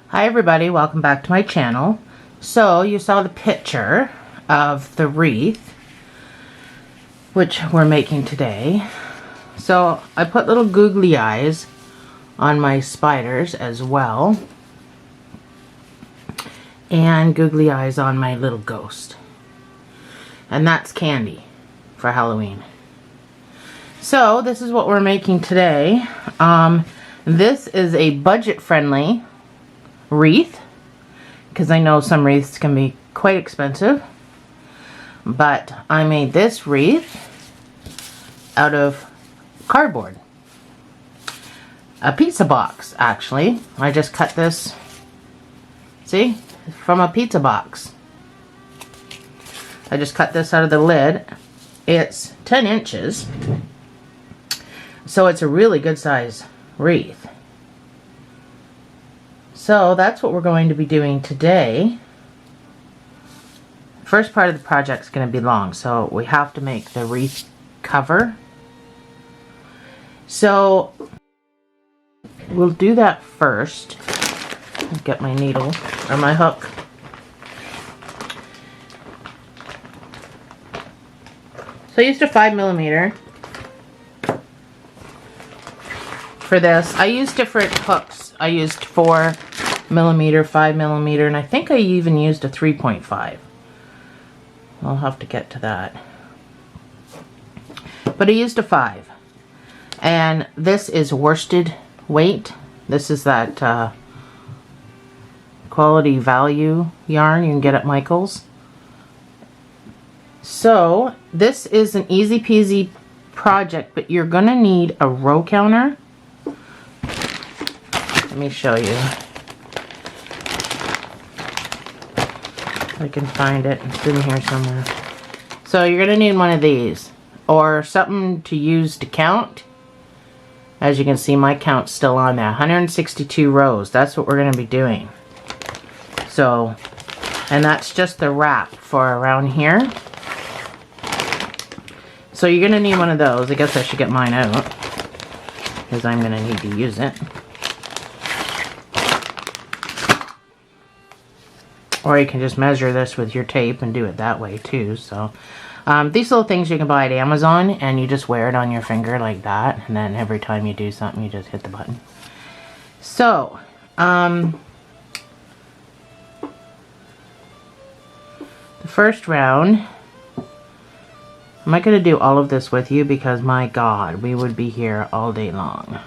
Hi everybody, welcome back to my channel. So you saw the picture of the wreath, which we're making today. So I put little googly eyes on my spiders as well, and googly eyes on my little ghost. And that's candy for Halloween. So this is what we're making today. This is a budget-friendly wreath, because I know some wreaths can be quite expensive, but I made this wreath out of cardboard, a pizza box. Actually, I just cut this, see, from a pizza box. I just cut this out of the lid. It's 10 inches, so it's a really good size wreath. So that's what we're going to be doing today. First part of the project is going to be long, so we have to make the wreath cover. So we'll do that first. I'll get my needle or my hook. So I used a 5mm for this. I used different hooks. I used 4mm, 5mm, and I think I even used a 3.5. I'll have to get to that. But I used a 5. And this is worsted weight. This is that quality value yarn you can get at Michael's. So this is an easy peasy project, but you're gonna need a row counter. Let me show you. If I can find it. It's in here somewhere. So you're going to need one of these, or something to use to count. As you can see, my count's still on there. 162 rows. That's what we're going to be doing. So, and that's just the wrap for around here. So you're going to need one of those. I guess I should get mine out, because I'm going to need to use it. Or you can just measure this with your tape and do it that way too. So these little things you can buy at Amazon, and you just wear it on your finger like that, and then every time you do something you just hit the button. So the first round, I'm not going to do all of this with you because my god, we would be here all day long.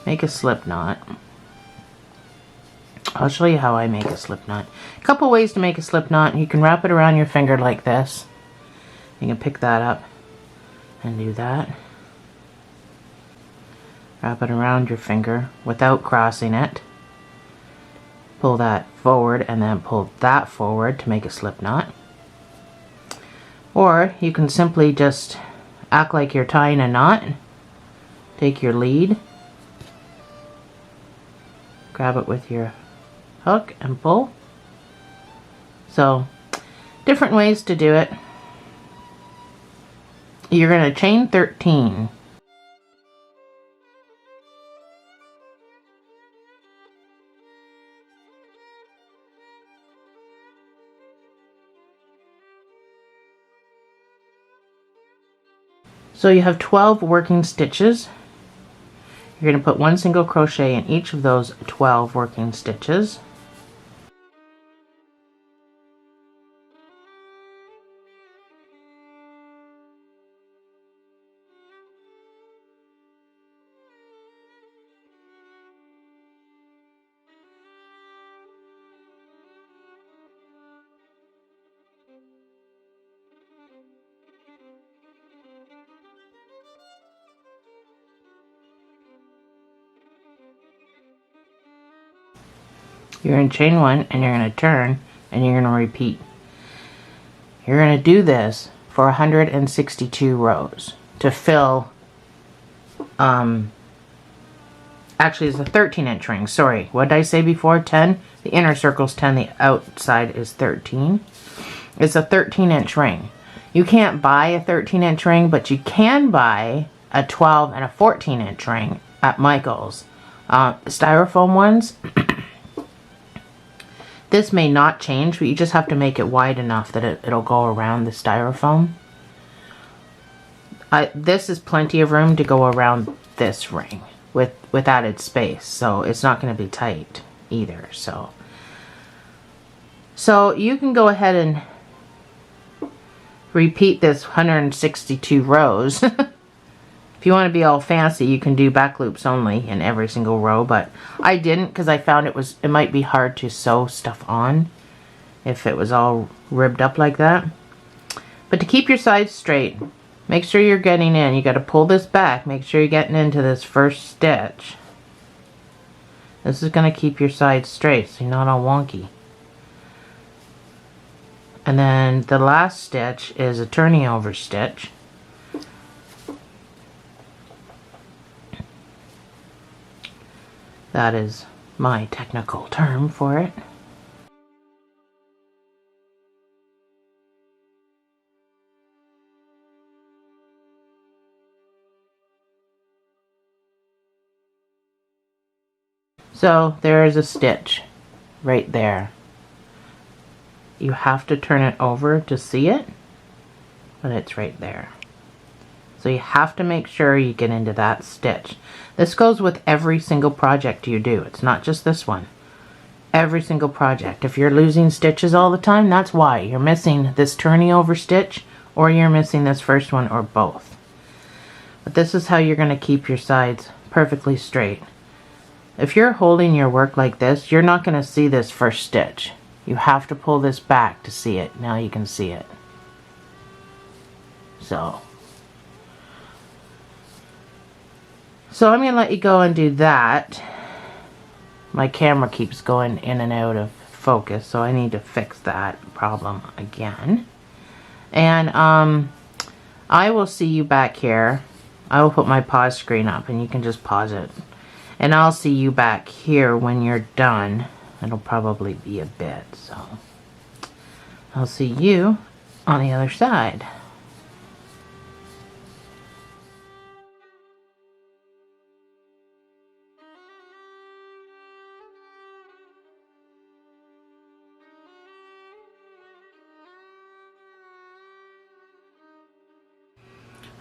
Make a slip knot. I'll show you how I make a slip knot. A couple ways to make a slip knot. You can wrap it around your finger like this. You can pick that up and do that. Wrap it around your finger without crossing it. Pull that forward and then pull that forward to make a slip knot. Or you can simply just act like you're tying a knot. Take your lead. Grab it with your hook and pull. So different ways to do it. You're going to chain 13. So you have 12 working stitches. You're going to put 1 single crochet in each of those 12 working stitches. You're going to chain 1 and you're going to turn and you're going to repeat. You're going to do this for 162 rows to fill, actually it's a 13-inch ring. Sorry, what did I say before? 10? The inner circle's 10, the outside is 13. It's a 13-inch ring. You can't buy a 13-inch ring, but you can buy a 12 and a 14-inch ring at Michael's. Styrofoam ones. This may not change, but you just have to make it wide enough that it'll go around the styrofoam. This is plenty of room to go around this ring with added space, so it's not going to be tight either. So you can go ahead and repeat this 162 rows. If you want to be all fancy, you can do back loops only in every single row, but I didn't because I found it might be hard to sew stuff on if it was all ribbed up like that. But to keep your sides straight, make sure you're getting in. You got to pull this back. Make sure you're getting into this first stitch. This is going to keep your sides straight so you're not all wonky. And then the last stitch is a turning over stitch. That is my technical term for it. So there is a stitch right there. You have to turn it over to see it, but it's right there. So you have to make sure you get into that stitch. This goes with every single project you do. It's not just this one. Every single project. If you're losing stitches all the time, that's why. You're missing this turning over stitch, or you're missing this first one, or both. But this is how you're going to keep your sides perfectly straight. If you're holding your work like this, you're not going to see this first stitch. You have to pull this back to see it. Now you can see it. So I'm going to let you go and do that. My camera keeps going in and out of focus, so I need to fix that problem again. And I will see you back here. I will put my pause screen up and you can just pause it. And I'll see you back here when you're done. It'll probably be a bit, so I'll see you on the other side.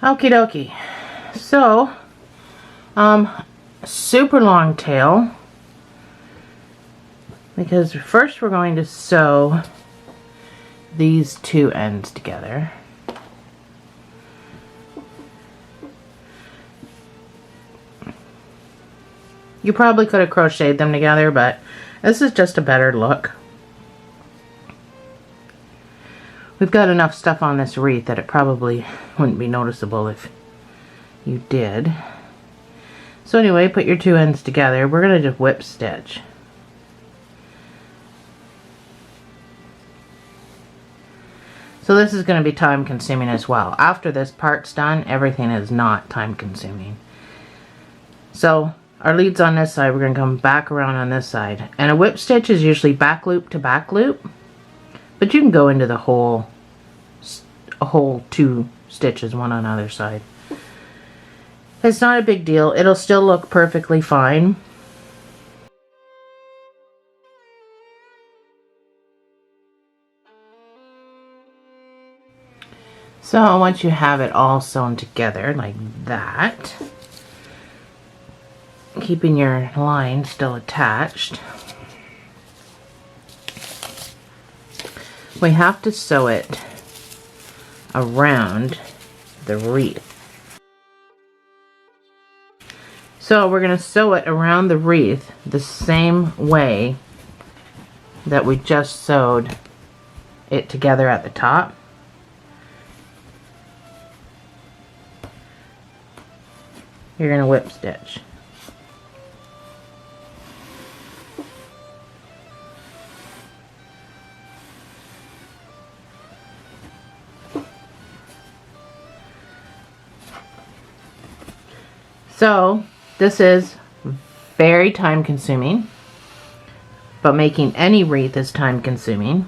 Okie dokie. So, super long tail, because first we're going to sew these two ends together. You probably could have crocheted them together, but this is just a better look. We've got enough stuff on this wreath that it probably wouldn't be noticeable if you did. So anyway, put your two ends together. We're going to just whip stitch. So this is going to be time consuming as well. After this part's done, everything is not time consuming. So our lead's on this side, we're going to come back around on this side. And a whip stitch is usually back loop to back loop. But you can go into the whole two stitches, one on either side. It's not a big deal. It'll still look perfectly fine. So once you have it all sewn together like that, keeping your line still attached, we have to sew it around the wreath. So we're going to sew it around the wreath the same way that we just sewed it together at the top. You're going to whip stitch. So this is very time consuming, but making any wreath is time consuming.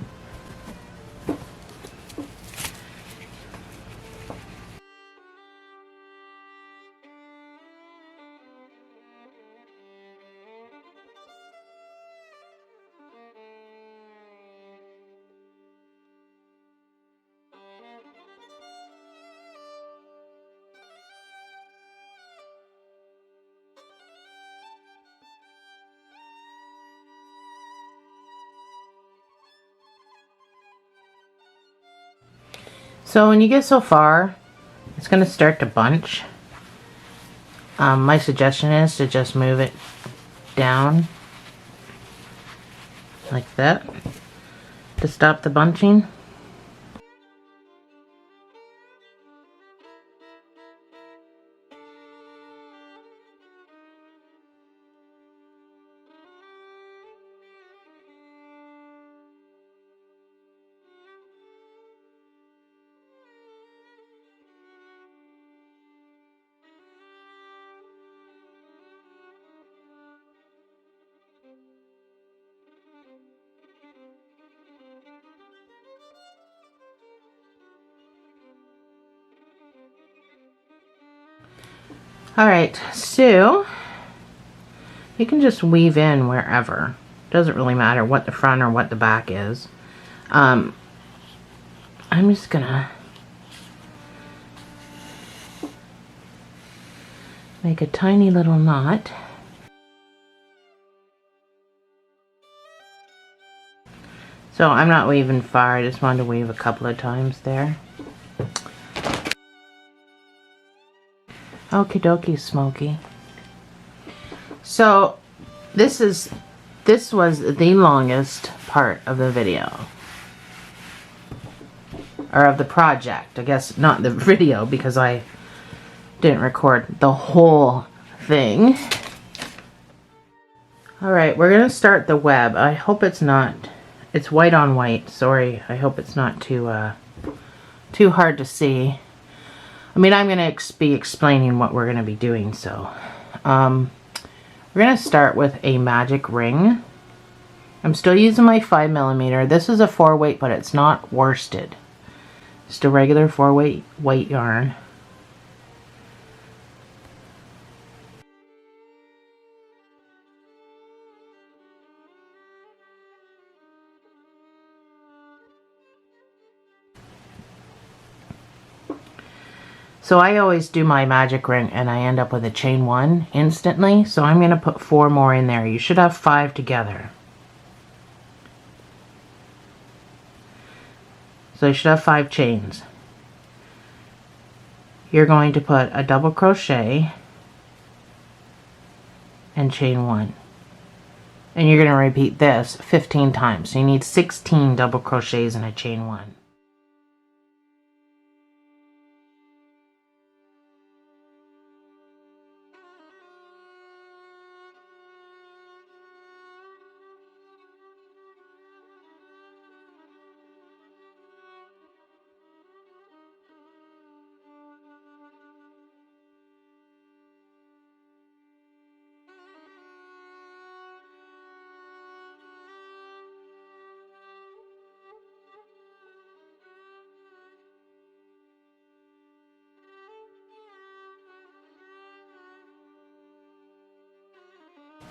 So when you get so far, it's going to start to bunch. My suggestion is to just move it down like that to stop the bunching. Alright, so you can just weave in wherever. Doesn't really matter what the front or what the back is. I'm just gonna make a tiny little knot. So I'm not weaving far, I just wanted to weave a couple of times there. Okie dokie, Smokey. So this was the longest part of the video. Or of the project. I guess not the video because I didn't record the whole thing. Alright, we're going to start the web. I hope it's not... It's white on white. Sorry. I hope it's not too hard to see. I mean, I'm going to be explaining what we're going to be doing, so. We're going to start with a magic ring. I'm still using my 5mm. This is a 4-weight, but it's not worsted. Just a regular 4-weight white yarn. So I always do my magic ring and I end up with a chain 1 instantly. So I'm going to put 4 more in there. You should have 5 together. So you should have 5 chains. You're going to put a double crochet and chain 1. And you're going to repeat this 15 times. So you need 16 double crochets and a chain 1.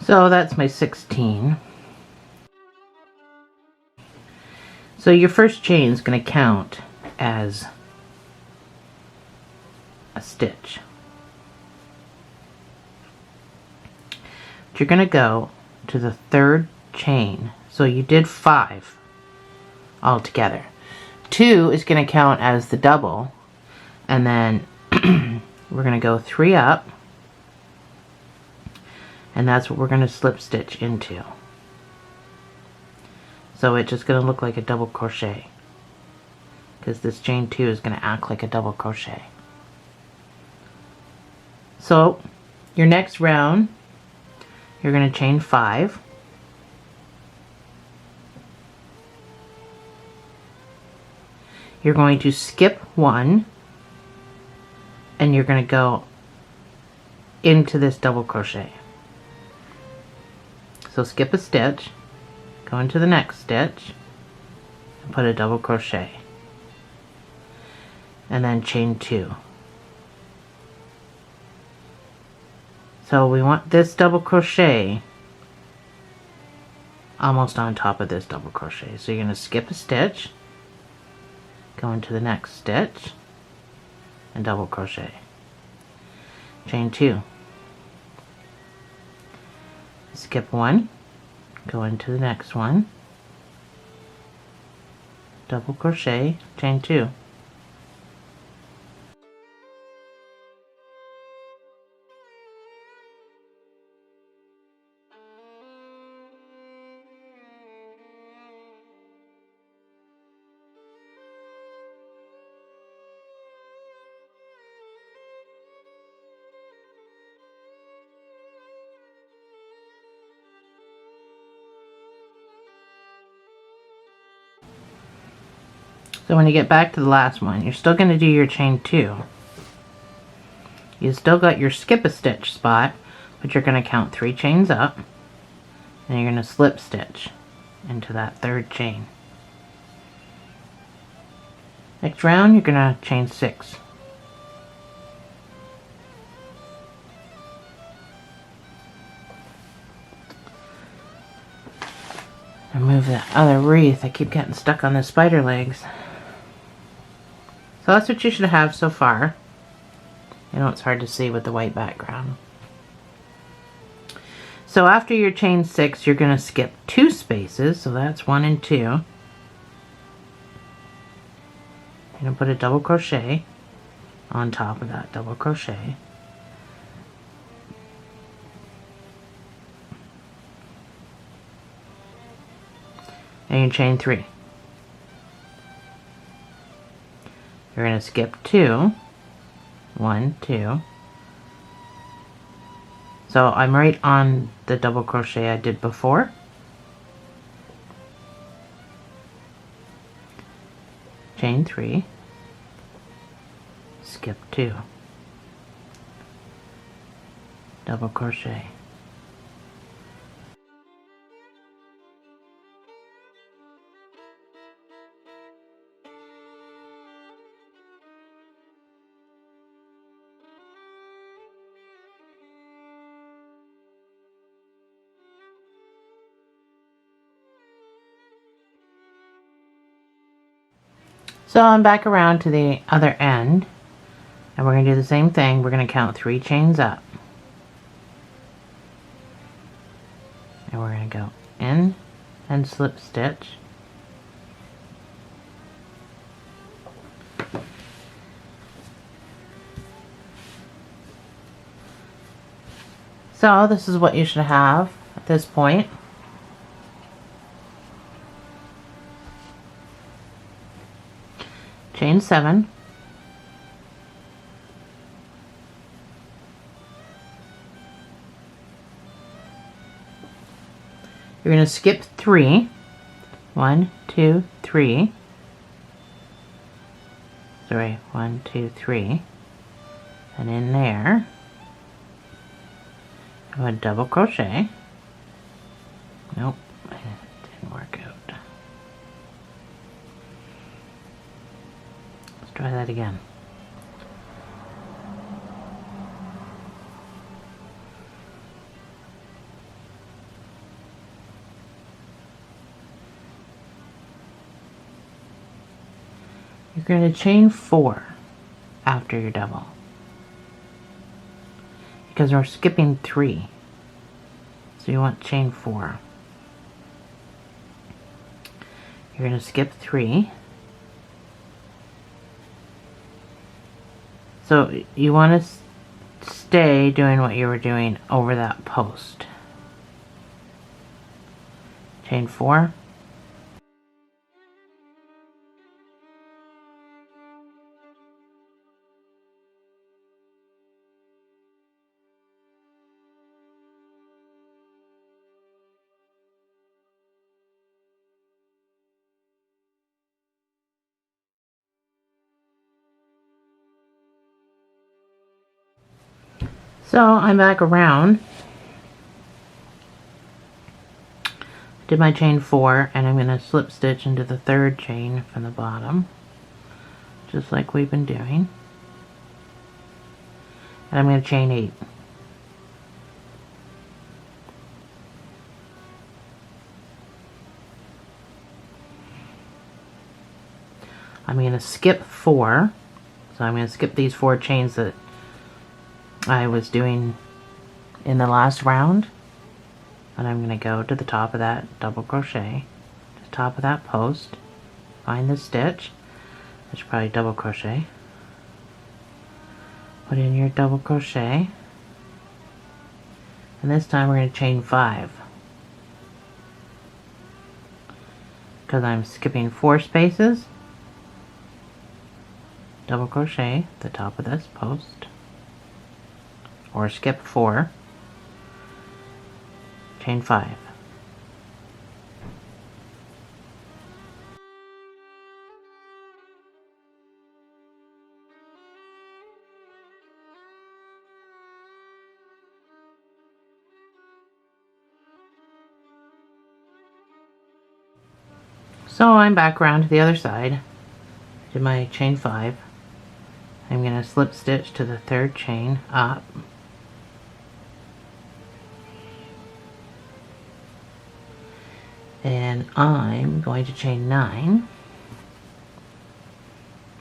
So that's my 16. So your first chain is going to count as a stitch. But you're going to go to the 3rd chain. So you did 5 altogether. 2 is going to count as the double, and then we're going to go 3 up, and that's what we're going to slip stitch into. So it's just going to look like a double crochet, because this chain 2 is going to act like a double crochet. So your next round, you're going to chain 5. You're going to skip 1, and you're going to go into this double crochet. So skip a stitch, go into the next stitch, and put a double crochet, and then chain 2. So we want this double crochet almost on top of this double crochet. So you're going to skip a stitch, go into the next stitch, and double crochet, chain 2. Skip 1, go into the next one, double crochet, chain 2. So when you get back to the last one, you're still going to do your chain 2. You still got your skip a stitch spot, but you're going to count 3 chains up, and you're going to slip stitch into that 3rd chain. Next round, you're going to chain 6. Remove that other wreath. I keep getting stuck on the spider legs. So that's what you should have so far. You know, it's hard to see with the white background. So after your chain 6, you're going to skip 2 spaces. So that's 1 and 2. You're going to put a double crochet on top of that double crochet. And you chain 3. You're going to skip 2. 1, 2. So I'm right on the double crochet I did before. Chain 3. Skip 2. Double crochet. So I'm back around to the other end, and we're going to do the same thing. We're going to count 3 chains up. And we're going to go in and slip stitch. So this is what you should have at this point. Chain 7. You're going to skip 3. 1, 2, 3. Sorry, 1, 2, 3. And in there, I'm going to double crochet. Nope, it didn't work out. Let's try that again. You're going to chain 4 after your double, because we're skipping 3, so you want chain 4. You're going to skip 3. So you want to stay doing what you were doing over that post. Chain 4. So I'm back around. Did my chain 4, and I'm going to slip stitch into the 3rd chain from the bottom, just like we've been doing. And I'm going to chain 8. I'm going to skip 4. So I'm going to skip these 4 chains that I was doing in the last round, and I'm going to go to the top of that double crochet, to the top of that post, find the stitch, I should probably double crochet, put in your double crochet, and this time we're going to chain 5, because I'm skipping 4 spaces, double crochet at the top of this post, or skip 4, chain 5. So I'm back around to the other side. Did my chain 5. I'm going to slip stitch to the 3rd chain up. And I'm going to chain 9.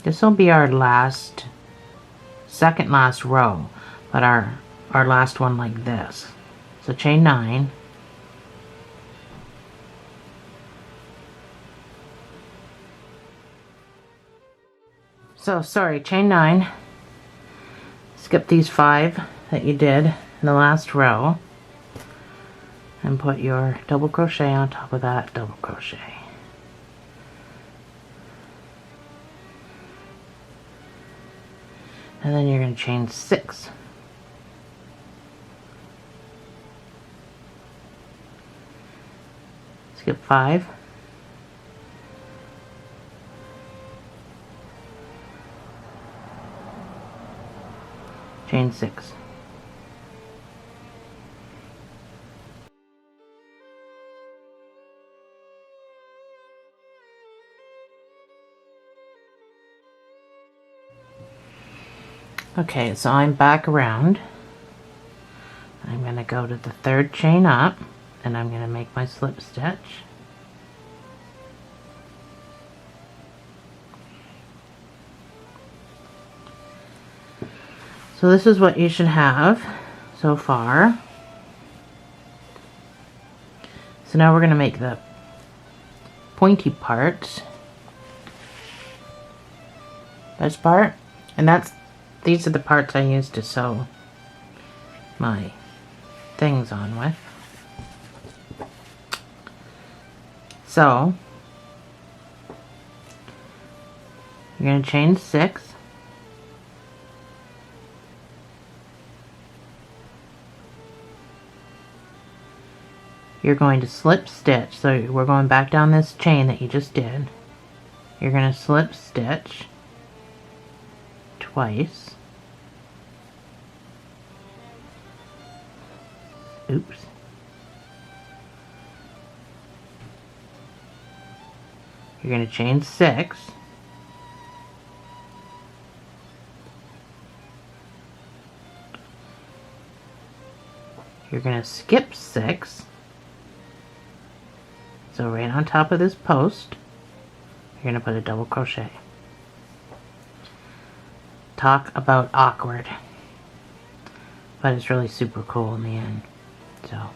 This will be our second last row, but our last one like this. So chain 9. So sorry, chain 9. Skip these 5 that you did in the last row and put your double crochet on top of that double crochet. And then you're going to chain 6. Skip 5. Chain 6. Okay, so I'm back around. I'm going to go to the 3rd chain up and I'm going to make my slip stitch. So this is what you should have so far. So now we're going to make the pointy parts. This part, and these are the parts I used to sew my things on with. So you're going to chain 6. You're going to slip stitch, so we're going back down this chain that you just did. You're going to slip stitch twice. Oops. You're going to chain 6. You're going to skip 6. So right on top of this post, you're going to put a double crochet. Talk about awkward. But it's really super cool in the end. So.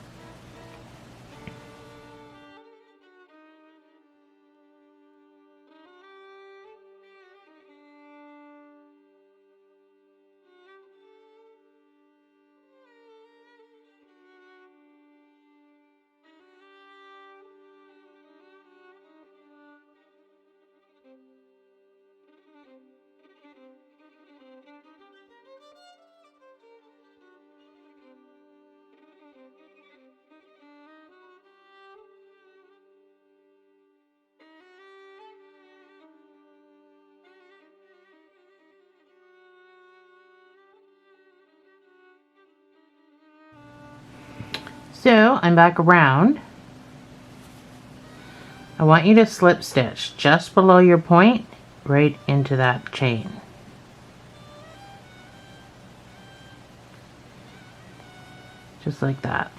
So I'm back around. I want you to slip stitch just below your point right into that chain. Just like that.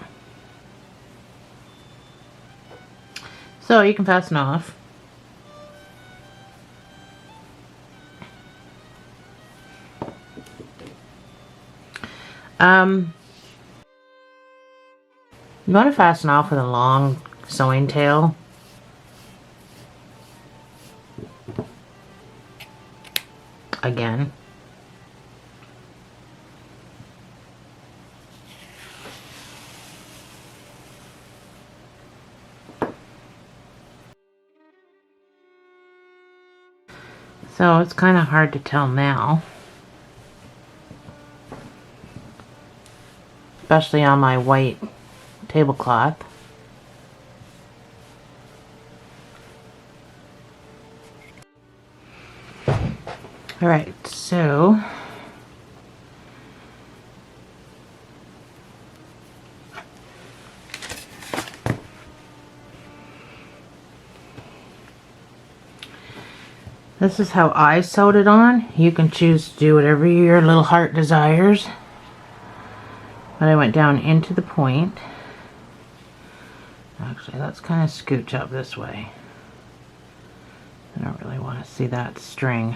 So you can fasten off. You want to fasten off with a long sewing tail. Again. So it's kind of hard to tell now. Especially on my white tablecloth. Alright, so This is how I sewed it on. You can choose to do whatever your little heart desires. But I went down into the point. Actually, let's kind of scooch up this way. I don't really want to see that string.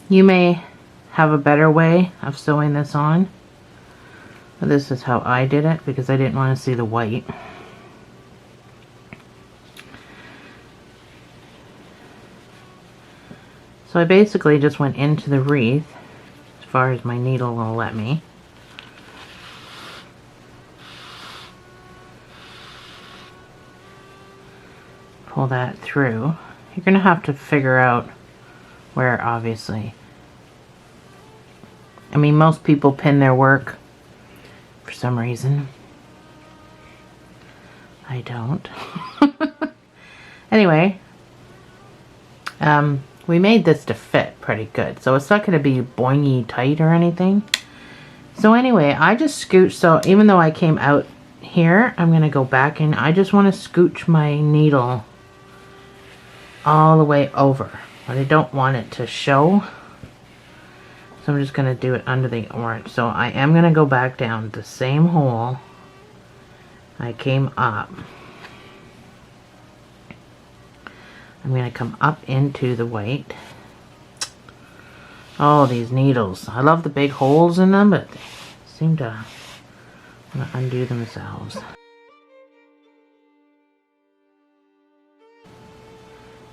You may have a better way of sewing this on. But this is how I did it because I didn't want to see the white. So I basically just went into the wreath as far as my needle will let me. Pull that through. You're going to have to figure out where, obviously. I mean, most people pin their work for some reason. I don't. Anyway, we made this to fit pretty good, so it's not going to be boingy tight or anything. So anyway, I just scooched, so even though I came out here, I'm going to go back in. I just want to scooch my needle all the way over, but I don't want it to show. So I'm just going to do it under the orange. So I am going to go back down the same hole I came up. I'm going to come up into the white. Oh, these needles. I love the big holes in them, but they seem to want to undo themselves.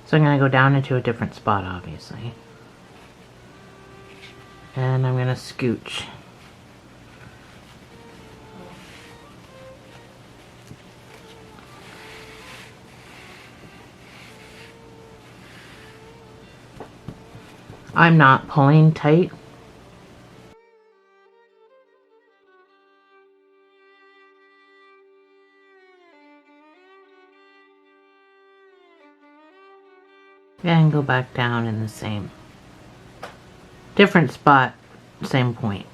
So I'm going to go down into a different spot, obviously. And I'm going to scooch. I'm not pulling tight. And go back down in the same, different spot, same point.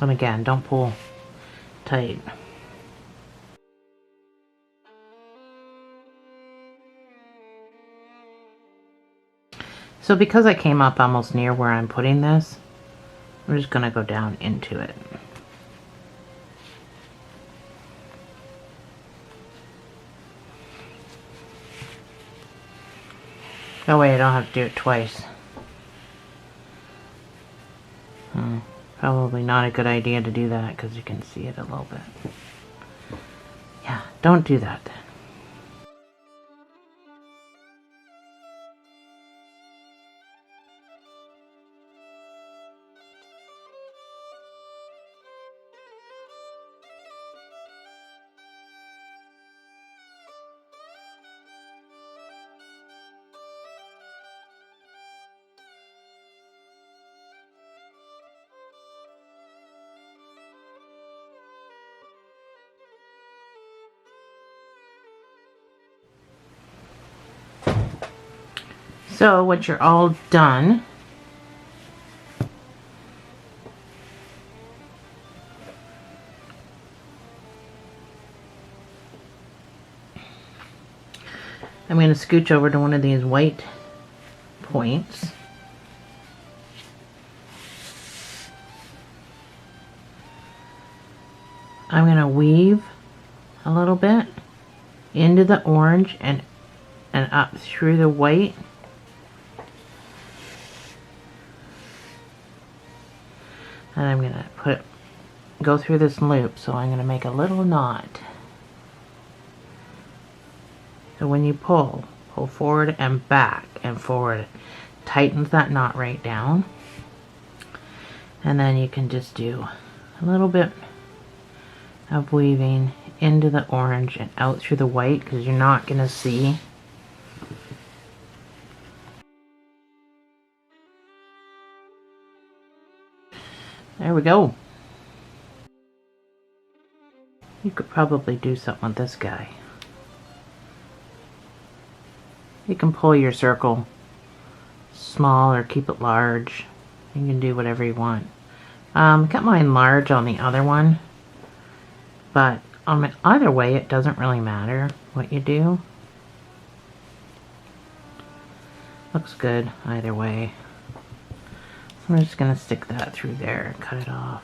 And again, don't pull tight. So because I came up almost near where I'm putting this, I'm just going to go down into it. That way I don't have to do it twice. Probably not a good idea to do that because you can see it a little bit. Yeah, don't do that then. So once you're all done, I'm going to scooch over to one of these white points. I'm going to weave a little bit into the orange and up through the white. And I'm going to go through this loop, so I'm going to make a little knot. So when you pull forward and back and forward, tightens that knot right down. And then you can just do a little bit of weaving into the orange and out through the white, because you're not going to see. There we go. You could probably do something with this guy. You can pull your circle small or keep it large. You can do whatever you want. Got mine large on the other one, but on either way it doesn't really matter what you do. Looks good either way. I'm just gonna stick that through there and cut it off.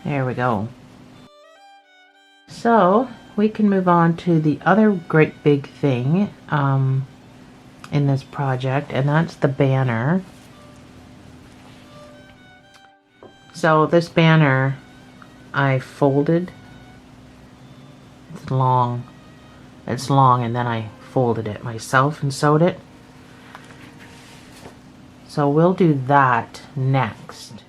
There we go. So we can move on to the other great big thing in this project, and that's the banner. So this banner I folded. It's long and then I folded it myself and sewed it. So we'll do that next.